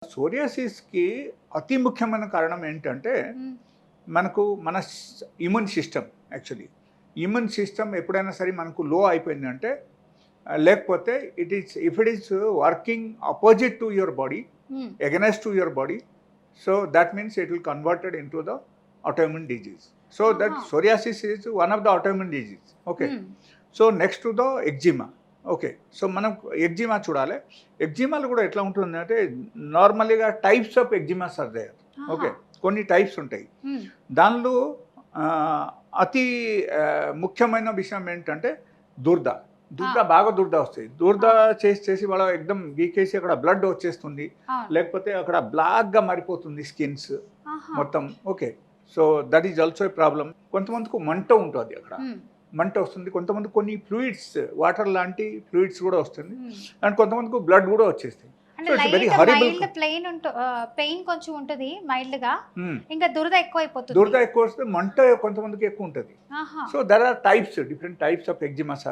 సోరియాసిస్కి అతి ముఖ్యమైన కారణం ఏంటంటే మనకు మన immune system actually immune system ఎప్పుడైనా సరే మనకు లో అయిపోయిందంటే లేకపోతే if it is working opposite to your body against to your body so that means it will converted in to the autoimmune disease. So that psoriasis is one of the autoimmune disease. Okay. So next to the eczema. Okay so మనం eczema చూడాలి ఎగ్జిమాలు కూడా ఎట్లా ఉంటుందంటే నార్మల్గా types of eczemas are there okay కొన్ని types ఉంటాయి దానిలో అతి ముఖ్యమైన విషయం ఏంటంటే దురద బాగా దురద వస్తాయి దురద చేసి వాళ్ళ ఎక్దమ్ గీకేసి అక్కడ బ్లడ్ వచ్చేస్తుంది లేకపోతే అక్కడ బ్లాక్గా మారిపోతుంది స్కిన్స్ మొత్తం okay so that is also a problem కొంతమందికి మంట ఉంటుంది అక్కడ మంట వస్తుంది కొంతమంది కొన్ని ఫ్లూయిడ్స్ వాటర్ లాంటి ఫ్లూయిడ్స్ కూడా వస్తుంది అండ్ కొంతమందికి బ్లడ్ కూడా వచ్చేస్తాయి పెయిన్ కొంచెం ఉంటుంది మైల్డ్ గా ఇంకా దురద ఎక్కువ అయిపోతుంది దురద ఎక్కువ వస్తే మంట కొంతమందికి ఎక్కువ ఉంటుంది so there are types different types of eczemas